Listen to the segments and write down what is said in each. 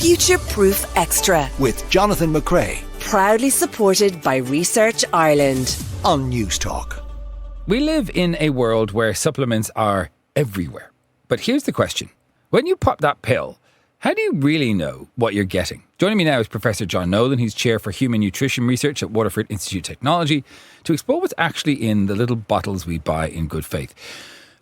Futureproof Extra with Jonathan McCrea proudly supported by Research Ireland on Newstalk. We live in a world where supplements are everywhere. But here's the question. When you pop that pill, how do you really know what you're getting? Joining me now is Professor John Nolan. He's Chair for Human Nutrition Research at Waterford Institute of Technology to explore what's actually in the little bottles we buy in good faith.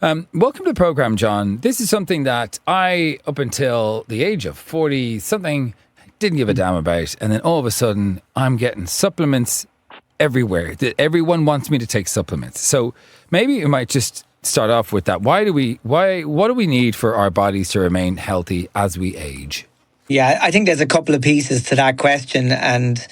Welcome to the programme, John. This is something that I, up until the age of 40-something, didn't give a damn about. And then all of a sudden, I'm getting supplements everywhere. Everyone wants me to take supplements. So maybe you might just start off with that. What do we need for our bodies to remain healthy as we age? Yeah, I think there's a couple of pieces to that question. And,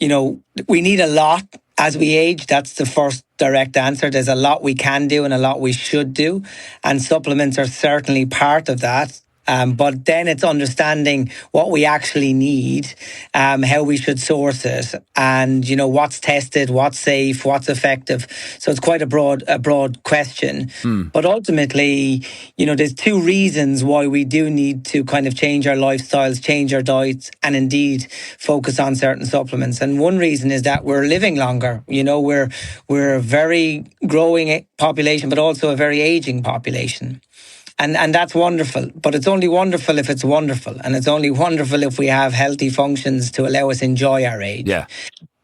we need a lot as we age. That's the first direct answer. There's a lot we can do and a lot we should do. And supplements are certainly part of that. But then it's understanding what we actually need, how we should source it, and what's tested, what's safe, what's effective. So it's quite a broad question. But ultimately, there's two reasons why we do need to kind of change our lifestyles, change our diets, and indeed focus on certain supplements. And one reason is that we're living longer. We're a very growing population, but also a very aging population. And that's wonderful, but it's only wonderful if it's wonderful. And it's only wonderful if we have healthy functions to allow us enjoy our age. Yeah.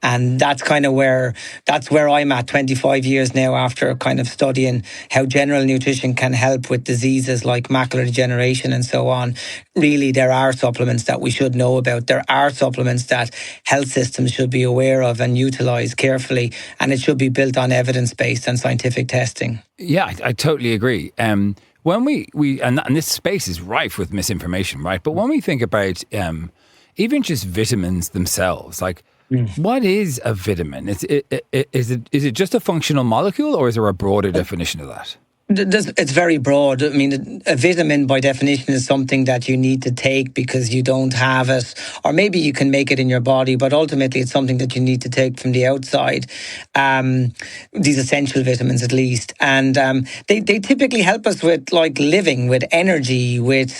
And that's kind of where I'm at 25 years now after kind of studying how general nutrition can help with diseases like macular degeneration and so on. Really, there are supplements that we should know about. There are supplements that health systems should be aware of and utilize carefully. And it should be built on evidence-based and scientific testing. Yeah, I totally agree. When we and this space is rife with misinformation, right? But when we think about even just vitamins themselves, like what is a vitamin? Is it just a functional molecule, or is there a broader definition of that? It's very broad. I mean, a vitamin by definition is something that you need to take because you don't have it, or maybe you can make it in your body, but ultimately it's something that you need to take from the outside, these essential vitamins at least. And they typically help us with living, with energy, with,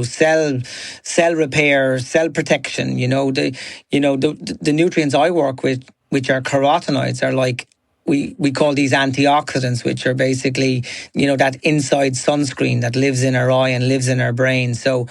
cell repair, cell protection. The nutrients I work with, which are carotenoids, are like, we call these antioxidants, which are basically, that inside sunscreen that lives in our eye and lives in our brain. So,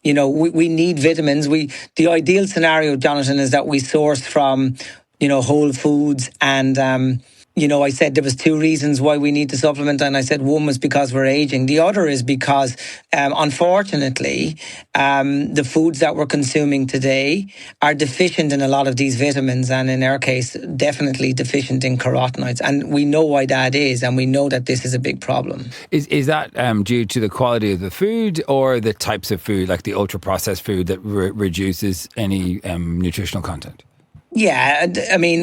we need vitamins. The ideal scenario, Jonathan, is that we source from, whole foods. And, I said there was two reasons why we need to supplement. And I said one was because we're aging. The other is because, unfortunately, the foods that we're consuming today are deficient in a lot of these vitamins. And in our case, definitely deficient in carotenoids. And we know why that is. And we know that this is a big problem. Is that due to the quality of the food or the types of food, like the ultra-processed food that reduces any nutritional content? Yeah, I mean,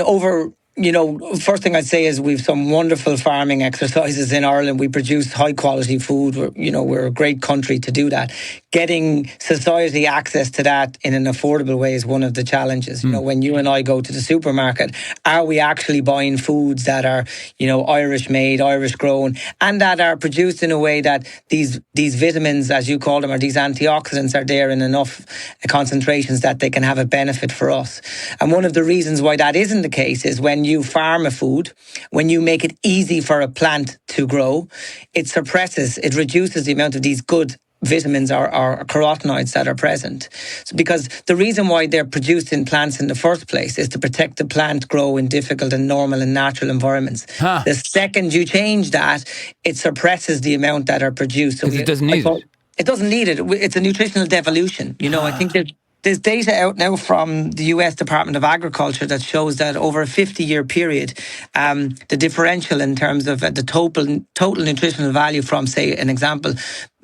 first thing I'd say is we've some wonderful farming exercises in Ireland. We produce high quality food. We're a great country to do that. Getting society access to that in an affordable way is one of the challenges. When you and I go to the supermarket, are we actually buying foods that are, Irish made, Irish grown, and that are produced in a way that these vitamins, as you call them, or these antioxidants are there in enough concentrations that they can have a benefit for us. And one of the reasons why that isn't the case is when you farm a food, when you make it easy for a plant to grow, it reduces the amount of these good vitamins or carotenoids that are present. So because the reason why they're produced in plants in the first place is to protect the plant grow in difficult and normal and natural environments. The second you change that, it suppresses the amount that are produced. So it doesn't need it. It doesn't need it. It's a nutritional devolution. I think that there's data out now from the US Department of Agriculture that shows that over a 50-year period, the differential in terms of the total nutritional value from, say, an example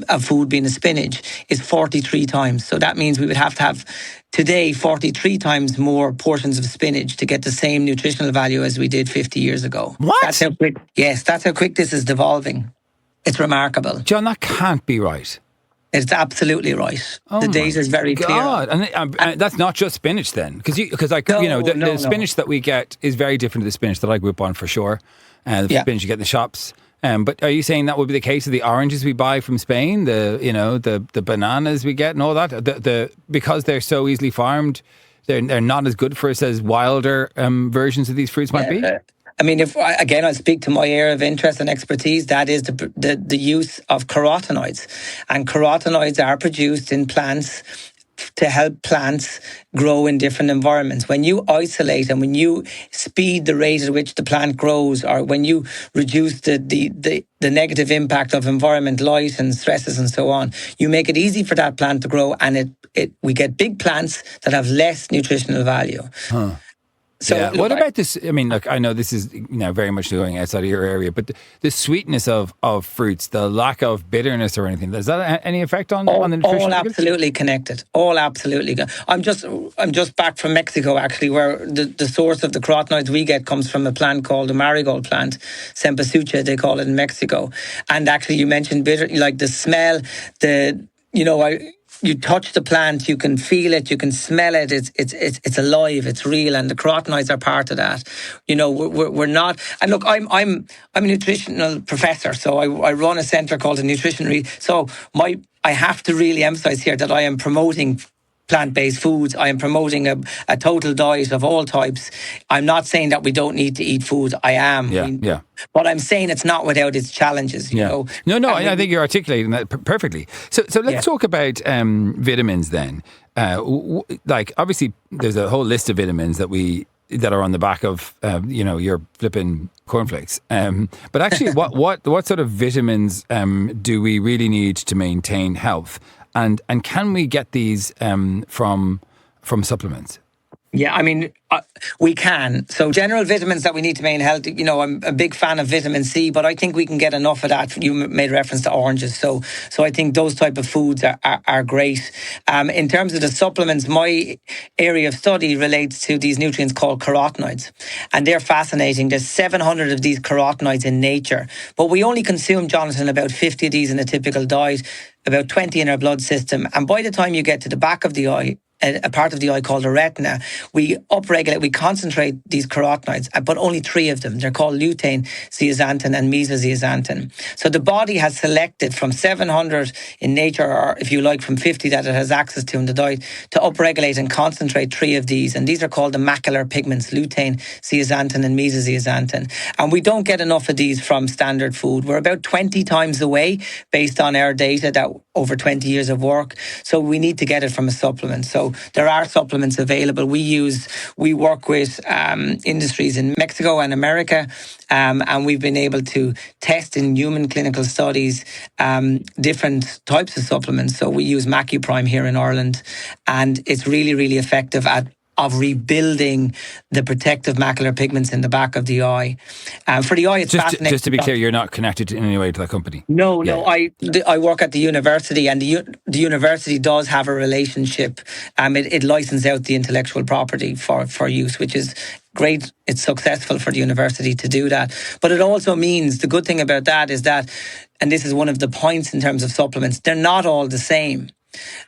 of food being a spinach is 43 times. So that means we would have to have today 43 times more portions of spinach to get the same nutritional value as we did 50 years ago. What? That's how quick this is devolving. It's remarkable. John, that can't be right. It's absolutely right. The data is very clear. And that's not just spinach then, because the spinach that we get is very different to the spinach that I grew up on for sure. The spinach you get in the shops. But are you saying that would be the case of the oranges we buy from Spain, the bananas we get and all that? Because they're so easily farmed, they're not as good for us as wilder versions of these fruits might be? I mean, I'll speak to my area of interest and expertise. That is the use of carotenoids. And carotenoids are produced in plants to help plants grow in different environments. When you isolate and when you speed the rate at which the plant grows, or when you reduce the negative impact of environment, light and stresses and so on, you make it easy for that plant to grow, and we get big plants that have less nutritional value. Huh. So yeah. What about this? I mean, look, I know this is very much going outside of your area, but the sweetness of fruits, the lack of bitterness or anything, does that have any effect on the nutrition? All absolutely connected. All absolutely. I'm just back from Mexico, actually, where the source of the carotenoids we get comes from a plant called the marigold plant, cempasúchil, they call it in Mexico. And actually, you mentioned bitter, like the smell, you touch the plant, you can feel it, you can smell it. It's alive, it's real, and the carotenoids are part of that. We're not. And look, I'm a nutritional professor, so I run a centre called the Nutrition. So I have to really emphasise here that I am promoting plant-based foods. I am promoting a total diet of all types. I'm not saying that we don't need to eat food. I am. Yeah. But I'm saying it's not without its challenges. You know. No. I think you're articulating that perfectly. So let's talk about vitamins then. Like obviously, there's a whole list of vitamins that are on the back of your flipping cornflakes. But actually, what sort of vitamins do we really need to maintain health? And can we get these from supplements? Yeah, I mean, we can. So general vitamins that we need to maintain health, I'm a big fan of vitamin C, but I think we can get enough of that. You made reference to oranges. So I think those type of foods are great. In terms of the supplements, my area of study relates to these nutrients called carotenoids. And they're fascinating. There's 700 of these carotenoids in nature. But we only consume, Jonathan, about 50 of these in a typical diet, about 20 in our blood system. And by the time you get to the back of the eye, a part of the eye called the retina, we concentrate these carotenoids, but only 3 of them. They're called lutein, zeaxanthin, and mesozeaxanthin. So the body has selected from 700 in nature, or if you like, from 50 that it has access to in the diet, to upregulate and concentrate 3 of these. And these are called the macular pigments, lutein, zeaxanthin, and mesozeaxanthin. And we don't get enough of these from standard food. We're about 20 times away based on our data, that over 20 years of work. So we need to get it from a supplement. So there are supplements available. We work with industries in Mexico and America, and we've been able to test in human clinical studies different types of supplements. So we use MacuPrime here in Ireland, and it's really, really effective of rebuilding the protective macular pigments in the back of the eye. For the eye, it's fascinating. Just to be clear, you're not connected in any way to that company? No. I work at the university, and the university does have a relationship. It licenses out the intellectual property for use, which is great. It's successful for the university to do that. But it also means, the good thing about that is that, and this is one of the points in terms of supplements, they're not all the same.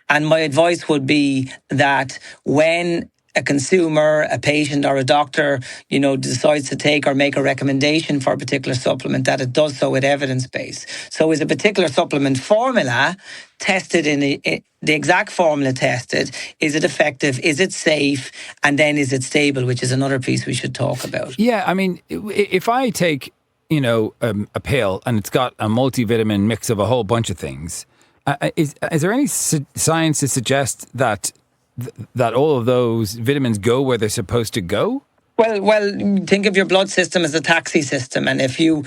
And my advice would be that when a consumer, a patient, or a doctor, decides to take or make a recommendation for a particular supplement, that it does so with evidence base. So is a particular supplement formula tested in the exact formula tested? Is it effective? Is it safe? And then is it stable, which is another piece we should talk about. Yeah, I mean, if I take, a pill and it's got a multivitamin mix of a whole bunch of things, is there any science to suggest that all of those vitamins go where they're supposed to go? Well, think of your blood system as a taxi system, and if you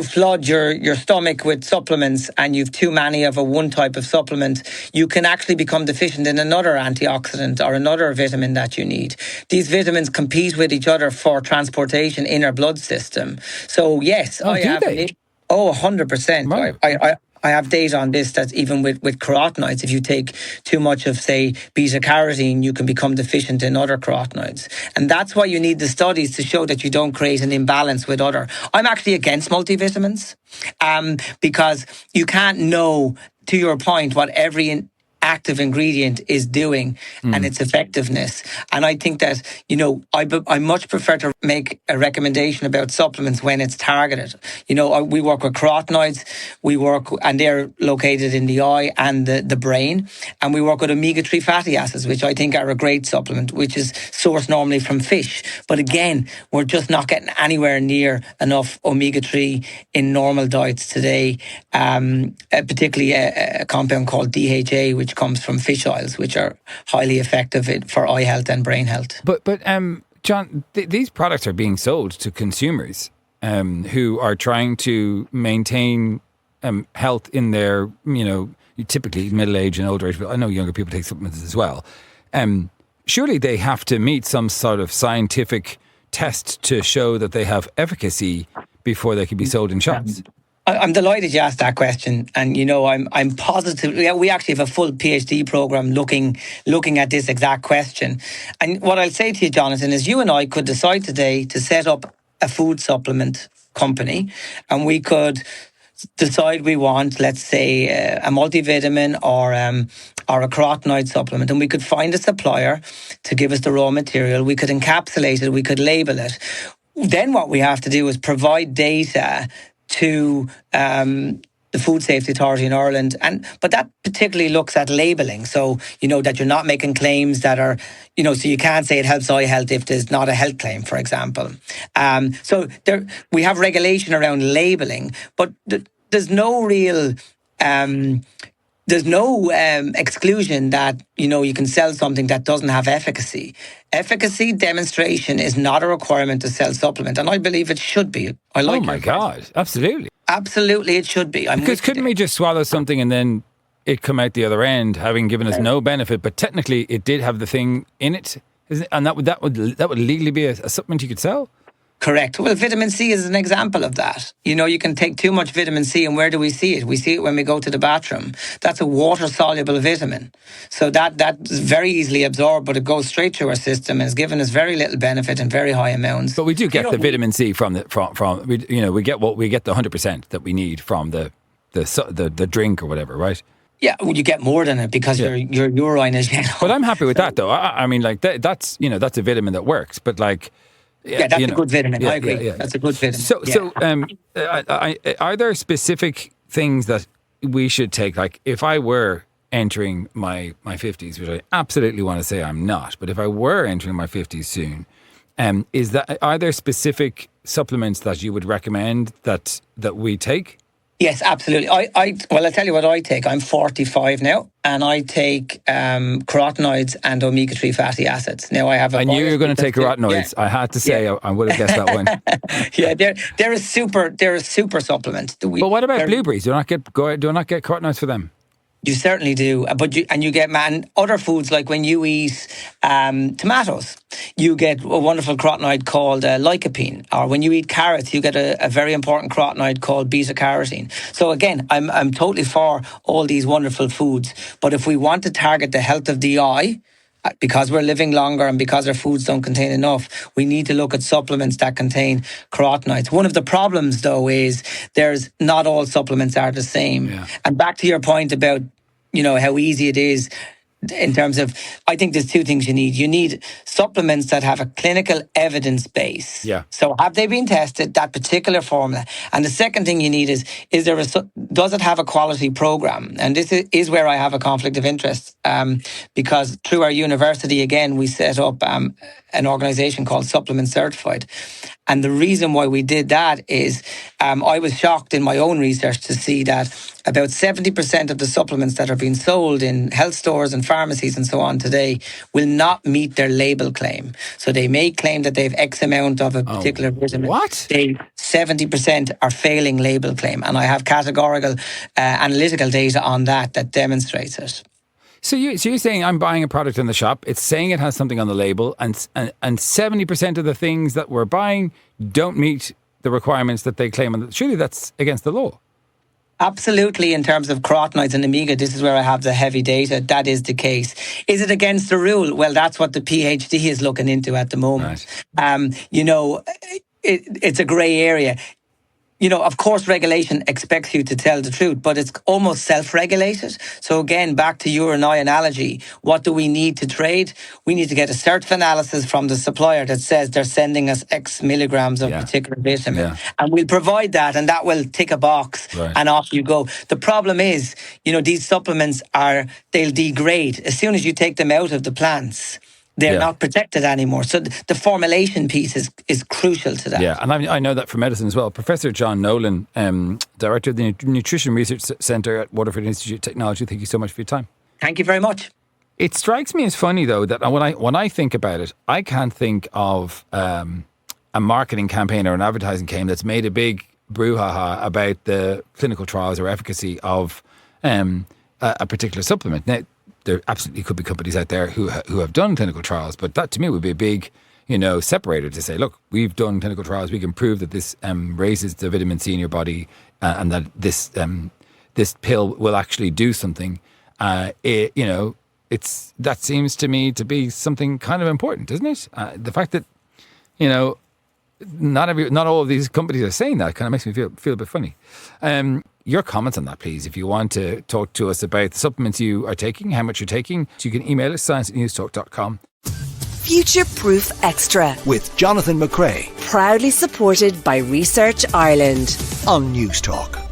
flood your stomach with supplements and you've too many of one type of supplement, you can actually become deficient in another antioxidant or another vitamin that you need. These vitamins compete with each other for transportation in our blood system. So yes, do they? 100%. Right. I have data on this, that even with carotenoids, if you take too much of, say, beta-carotene, you can become deficient in other carotenoids. And that's why you need the studies to show that you don't create an imbalance with other. I'm actually against multivitamins because you can't know, to your point, what every active ingredient is doing and its effectiveness. And I think that, I much prefer to make a recommendation about supplements when it's targeted. We work with carotenoids, and they're located in the eye and the brain. And we work with omega-3 fatty acids, which I think are a great supplement, which is sourced normally from fish. But again, we're just not getting anywhere near enough omega-3 in normal diets today, particularly a compound called DHA, which comes from fish oils, which are highly effective for eye health and brain health. But John, these products are being sold to consumers who are trying to maintain health in their, typically middle age and older age. But I know younger people take supplements as well. Surely they have to meet some sort of scientific test to show that they have efficacy before they can be sold in shops. I'm delighted you asked that question, and I'm positive. We actually have a full PhD program looking at this exact question. And what I'll say to you, Jonathan, is you and I could decide today to set up a food supplement company, and we could decide we want, let's say, a multivitamin or a carotenoid supplement, and we could find a supplier to give us the raw material. We could encapsulate it. We could label it. Then what we have to do is provide data to the Food Safety Authority in Ireland, but that particularly looks at labelling. So that you're not making claims that are, so you can't say it helps eye health if there's not a health claim, for example. So we have regulation around labelling, but there's no real. There's no exclusion that, you can sell something that doesn't have efficacy. Efficacy demonstration is not a requirement to sell supplement, and I believe it should be. Oh my God, absolutely. Absolutely, it should be. Because couldn't we just swallow something and then it come out the other end, having given us no benefit, but technically it did have the thing in it, and that would legally be a supplement you could sell? Correct. Well, vitamin C is an example of that. You can take too much vitamin C, and where do we see it? We see it when we go to the bathroom. That's a water-soluble vitamin. So that's very easily absorbed, but it goes straight through our system and is giving us very little benefit in very high amounts. But we do get the vitamin C from we get the 100% that we need from the drink or whatever, right? Yeah, well, you get more than it because your urine is yellow. But I'm happy with that, though. I mean, like that's a vitamin that works. But like. Yeah, that's a good vitamin. I agree. That's a good vitamin. So, are there specific things that we should take? Like, if I were entering my 50s, which I absolutely want to say I'm not, but if I were entering my 50s soon, are there specific supplements that you would recommend that we take? Yes, absolutely. I'll tell you what I take. I'm 45 now, and I take carotenoids and omega-3 fatty acids. Now I have. I knew you were going to take carotenoids. Yeah. I had to say I would have guessed that one. Yeah, they're a super supplement. But what about blueberries? Do I not get carotenoids for them? You certainly do, you get other foods, like when you eat tomatoes, you get a wonderful carotenoid called lycopene, or when you eat carrots, you get a very important carotenoid called beta carotene. So again, I'm totally for all these wonderful foods, but if we want to target the health of the eye, because we're living longer and because our foods don't contain enough, we need to look at supplements that contain carotenoids. One of the problems, though, is there's not all supplements are the same. Yeah. And back to your point about, how easy it is in terms of, I think there's two things you need. You need supplements that have a clinical evidence base. Yeah. So have they been tested, that particular formula? And the second thing you need is does it have a quality program? And this is where I have a conflict of interest, because through our university, again, we set up an organisation called Supplement Certified. And the reason why we did that is I was shocked in my own research to see that about 70% of the supplements that are being sold in health stores and pharmacies and so on today will not meet their label claim. So they may claim that they have X amount of a particular vitamin. What? 70% are failing label claim. And I have categorical analytical data on that demonstrates it. So you're saying I'm buying a product in the shop, it's saying it has something on the label, and 70% of the things that we're buying don't meet the requirements that they claim. Surely that's against the law. Absolutely. In terms of carotenoids and omega, this is where I have the heavy data. That is the case. Is it against the rule? Well, that's what the PhD is looking into at the moment. Right. It's a grey area. of course, regulation expects you to tell the truth, but it's almost self-regulated. So again, back to your and I analogy, what do we need to trade? We need to get a certain analysis from the supplier that says they're sending us X milligrams of particular vitamin. Yeah. And we'll provide that, and that will tick a box, and off you go. The problem is, these supplements they'll degrade. As soon as you take them out of the plants, they're not protected anymore. So the formulation piece is crucial to that. Yeah, and I know that from medicine as well. Professor John Nolan, Director of the Nutrition Research Centre at Waterford Institute of Technology, thank you so much for your time. Thank you very much. It strikes me as funny, though, that when I think about it, I can't think of a marketing campaign or an advertising campaign that's made a big brouhaha about the clinical trials or efficacy of a particular supplement. Now, there absolutely could be companies out there who have done clinical trials, but that to me would be a big, separator to say, look, we've done clinical trials. We can prove that this raises the vitamin C in your body and that this pill will actually do something. That seems to me to be something kind of important, isn't it? The fact that, not all of these companies are saying that kind of makes me feel a bit funny. Your comments on that, please. If you want to talk to us about the supplements you are taking, how much you're taking, you can email us, science@newstalk.com. Futureproof Extra. With Jonathan McCrea Proudly supported by Research Ireland. on Newstalk.